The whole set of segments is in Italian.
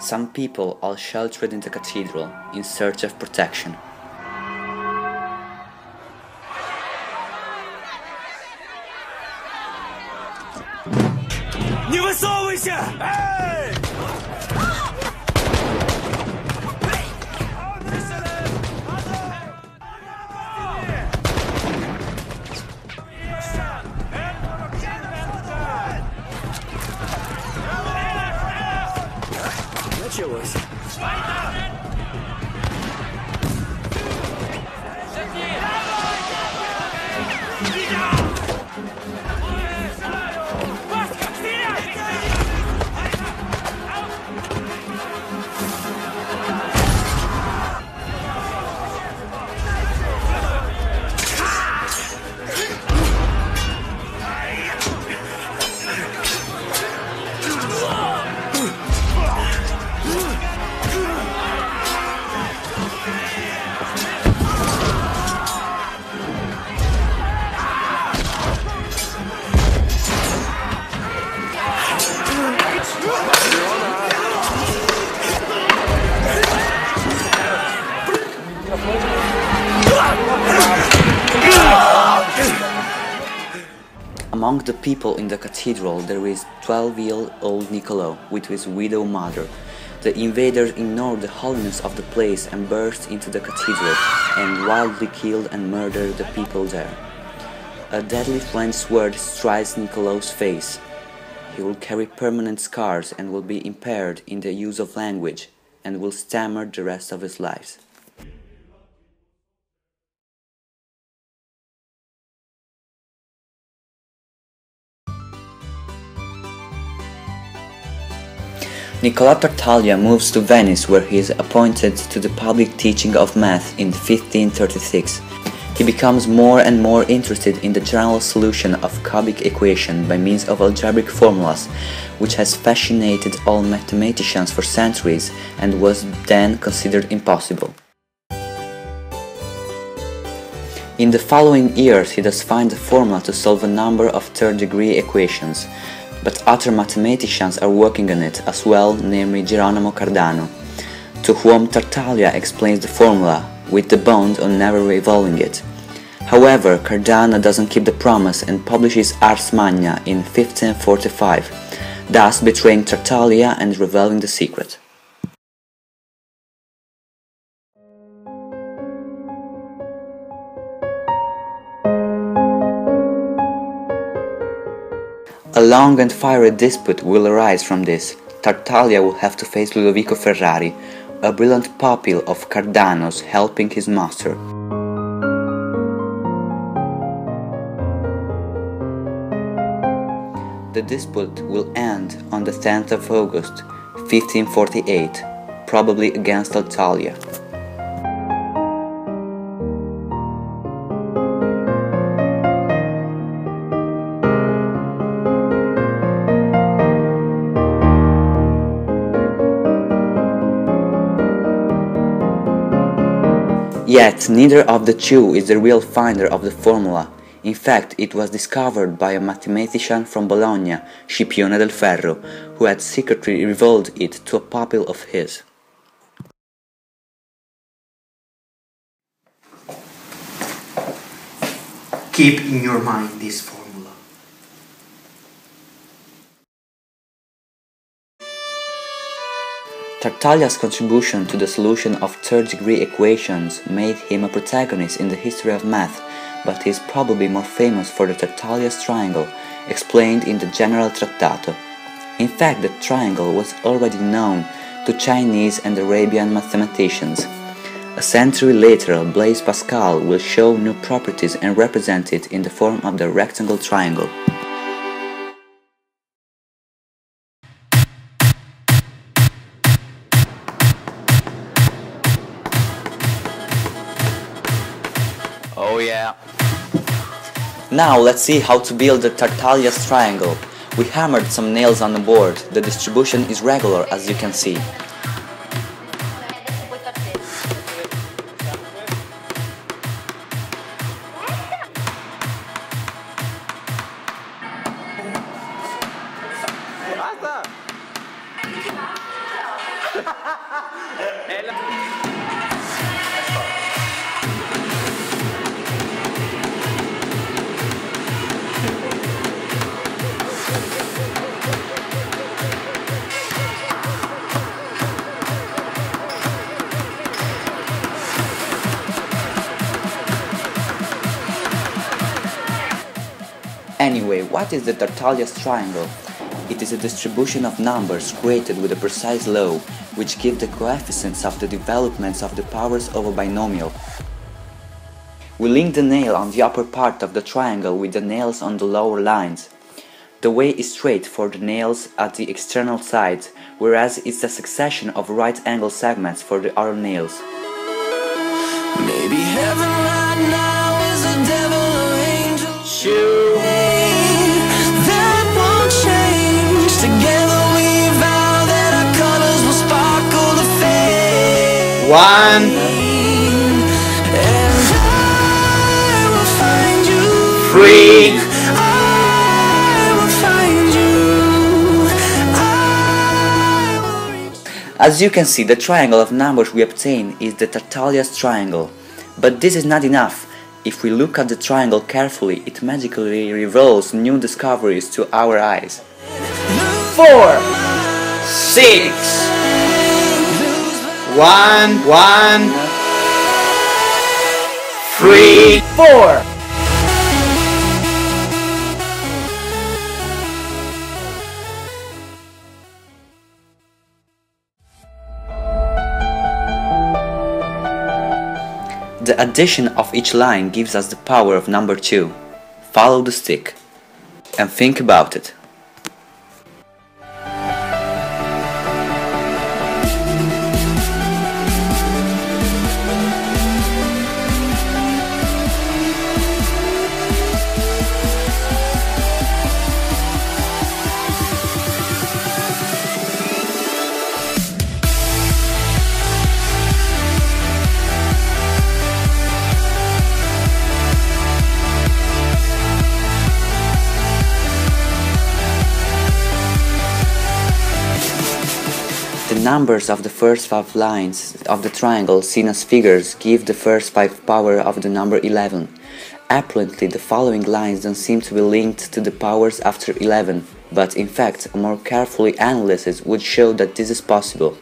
Some people are sheltered in the cathedral in search of protection. Не высовывайся! Эй! Началось. Among the people in the cathedral there is 12-year-old NICCOLO with his widow mother. The invaders ignored the holiness of the place and burst into the cathedral and wildly killed and murdered the people there. A deadly flamed sword strikes NICCOLO's face. He will carry permanent scars and will be impaired in the use of language and will stammer the rest of his life. NICCOLO Tartaglia moves to Venice, where he is appointed to the public teaching of math in 1536. He becomes more and more interested in the general solution of cubic equation by means of algebraic formulas, which has fascinated all mathematicians for centuries and was then considered impossible. In the following years he does find a formula to solve a number of third-degree equations, but other mathematicians are working on it as well, namely Girolamo Cardano, to whom Tartaglia explains the formula, with the bond on never revolving it. However, Cardano doesn't keep the promise and publishes Ars Magna in 1545, thus betraying Tartaglia and revealing the secret. A long and fiery dispute will arise from this. Tartaglia will have to face Ludovico Ferrari, a brilliant pupil of Cardano's, helping his master. The dispute will end on the 10th of August, 1548, probably against Tartaglia. Yet neither of the two is the real finder of the formula. In fact, it was discovered by a mathematician from Bologna, Scipione del Ferro, who had secretly revealed it to a pupil of his. Keep in your mind this formula. Tartaglia's contribution to the solution of third-degree equations made him a protagonist in the history of math, but he is probably more famous for the Tartaglia's triangle, explained in the General Trattato. In fact, the triangle was already known to Chinese and Arabian mathematicians. A century later, Blaise Pascal will show new properties and represent it in the form of the rectangle triangle. Oh yeah. Now let's see how to build the Tartaglia's triangle. We hammered some nails on the board. The distribution is regular, as you can see. Anyway, what is the Tartaglia's triangle? It is a distribution of numbers created with a precise law, which give the coefficients of the developments of the powers of a binomial. We link the nail on the upper part of the triangle with the nails on the lower lines. The way is straight for the nails at the external sides, whereas it's a succession of right-angle segments for the other nails. Maybe heaven right now is a devil or angel. That won't change. Together we vow that our colors will sparkle the fade. 1, And I will find you. 3, I will find you. I will reach. As you can see, the triangle of numbers we obtain is the Tartaglia's triangle. But this is not enough. If we look at the triangle carefully, it magically reveals new discoveries to our eyes. 4, 6, 1, 1, 3, 4. The addition of each line gives us the power of number 2. Follow the stick and think about it. The numbers of the first 5 lines of the triangle seen as figures give the first 5 power of the number 11. Apparently, the following lines don't seem to be linked to the powers after 11, but in fact, a more carefully analysis would show that this is possible.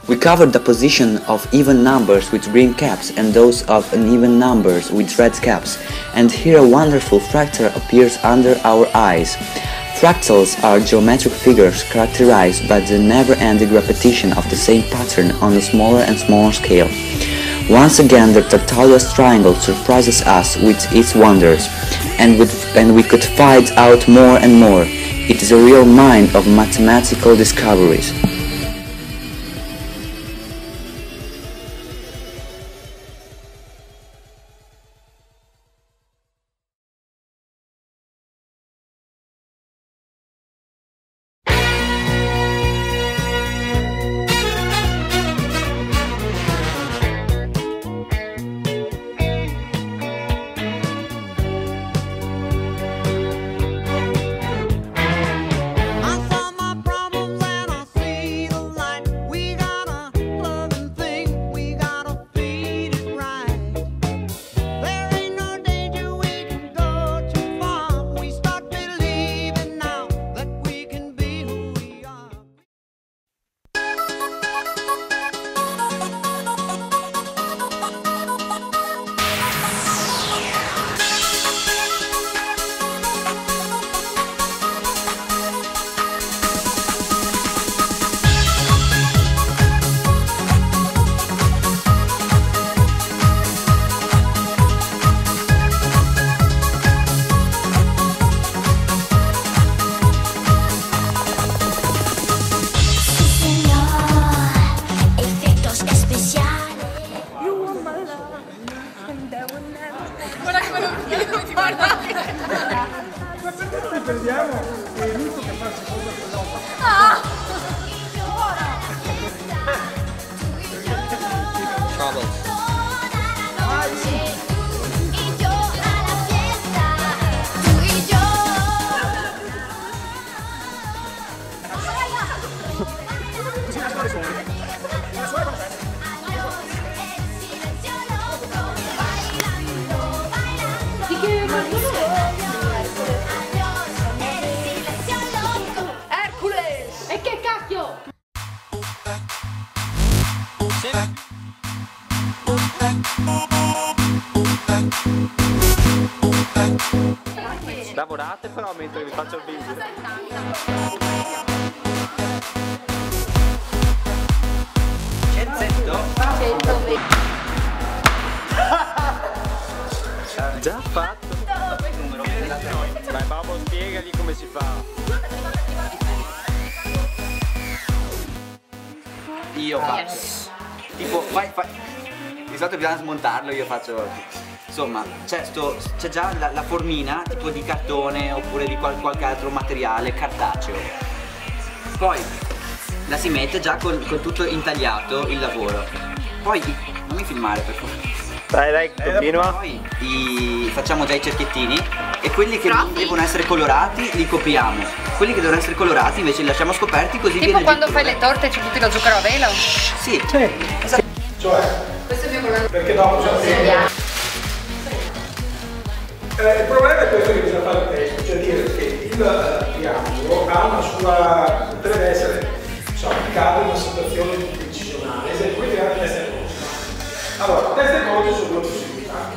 We covered the position of even numbers with green caps and those of uneven numbers with red caps, and here a wonderful fractal appears under our eyes. Fractals are geometric figures characterized by the never-ending repetition of the same pattern on a smaller and smaller scale. Once again, the Tartaglia's triangle surprises us with its wonders, and we could find out more and more. It is a real mine of mathematical discoveries. che vi faccio il video. Già fatto. Vai Babbo, spiegagli come si fa. Io faccio tipo fai di solito bisogna smontarlo, io faccio insomma c'è già la formina tipo di cartone oppure di qualche altro materiale cartaceo, poi la si mette già con tutto intagliato il lavoro, poi non mi filmare per favore. Dai, continua. Poi facciamo già i cerchiettini e quelli che non devono essere colorati li copriamo. Quelli che devono essere colorati invece li lasciamo scoperti, così tipo viene quando fai le torte e ci butti lo zucchero a velo? Sì. Esatto. Cioè, Questo è il mio problema. perché dopo il problema è questo che bisogna fare il testo, cioè dire che il triangolo ha una sua, deve essere, applicato in una situazione decisionale, esempio, qui deve essere cose. Allora, queste cose sono due possibilità.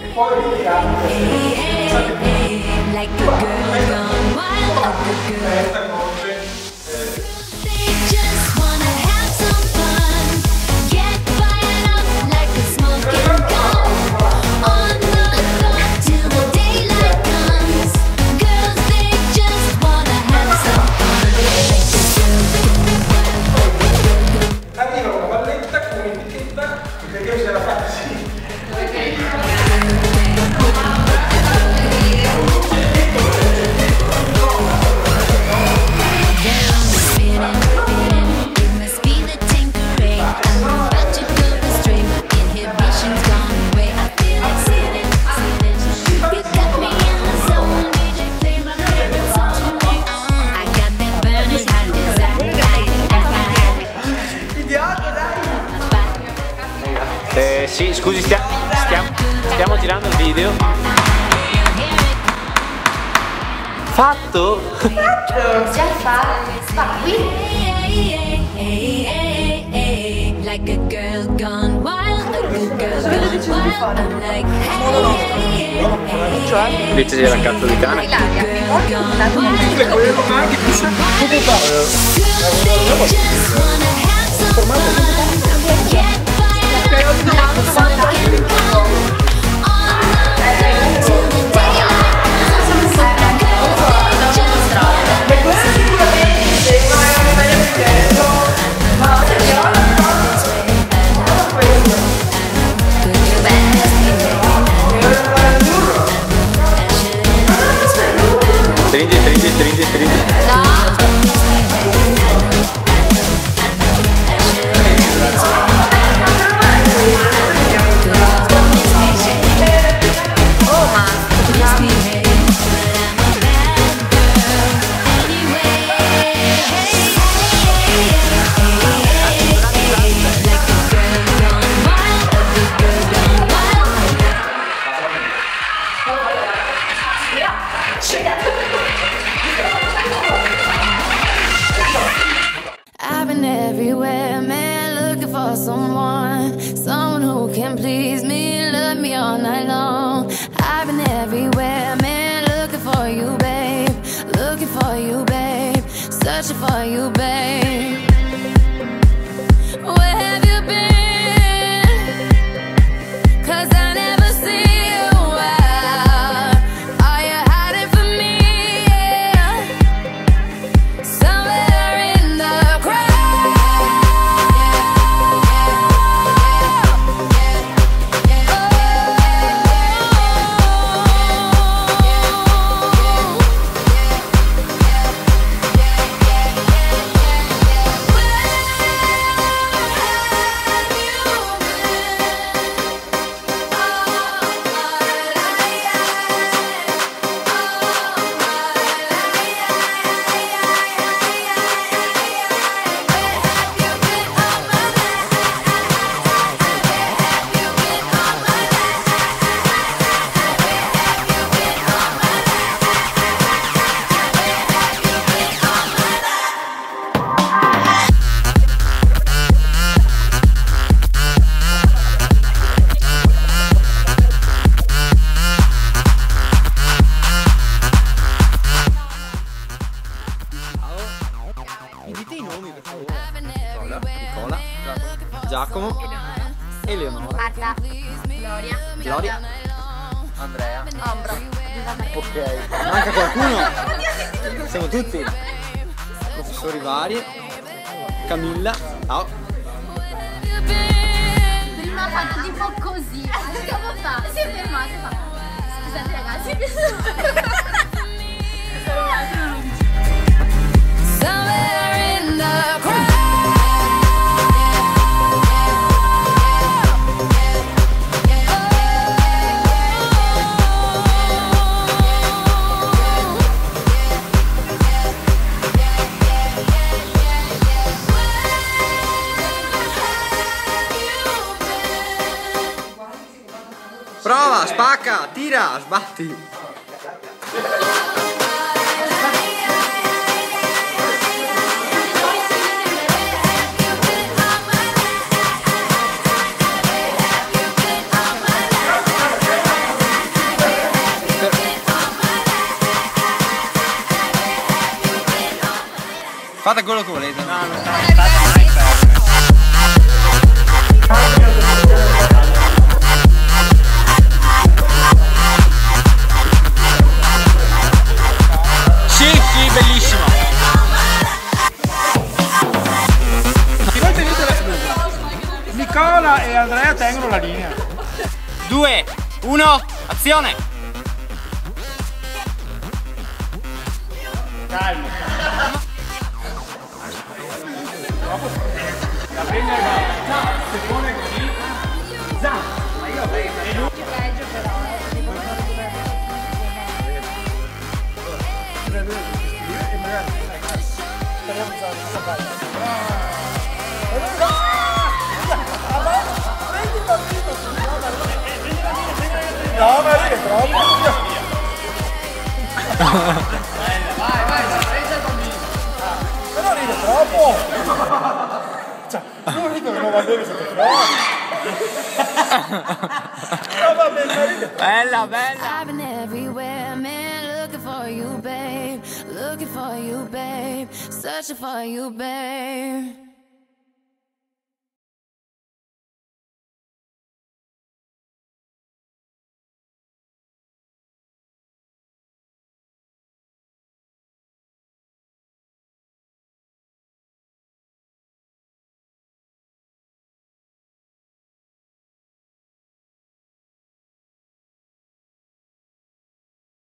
E poi ritiriamo questa cose. Arriva una valletta con un'etichetta perché si era fatta sì. Sì, scusi, stiamo girando il video. Fatto? Già fa qui. Like a girl gone wild, a good girl gone wild. I'm like, hey, Invece c'era il cazzo di cane. Stringi. I've been everywhere, man, looking for someone who can please me, love me all night long. I've been everywhere, man, looking for you, babe, searching for you, babe. Where have you been? 'Cause I never see you out. Are you hiding from me? Yeah. Somewhere in the crowd. Dite i nomi per favore. Nicola, Giacomo, Eleonora, Marta, Gloria, Andrea. Ambra. ok, manca qualcuno? Siamo tutti professori vari. Camilla, ciao. Prima ha fatto tipo così. Come fa? Si è fermato e fa. Scusate ragazzi. Somewhere in the crowd. Prova, spacca, tira, sbatti. Fate quello che volete. Sì, bellissimo. Nicola e Andrea tengono la linea. 2, 1, azione. Calmo. La prima è se pone così. Ma io avrei peggio però. No, ma ride troppo. Vai, presa il bambino. Ma non ride troppo. Cioè, non ride che non va bene sotto fuori. No, va bene, ride. Bella, bella. I've been everywhere, man, looking for you, babe. Looking for you, babe. Searching for you, babe.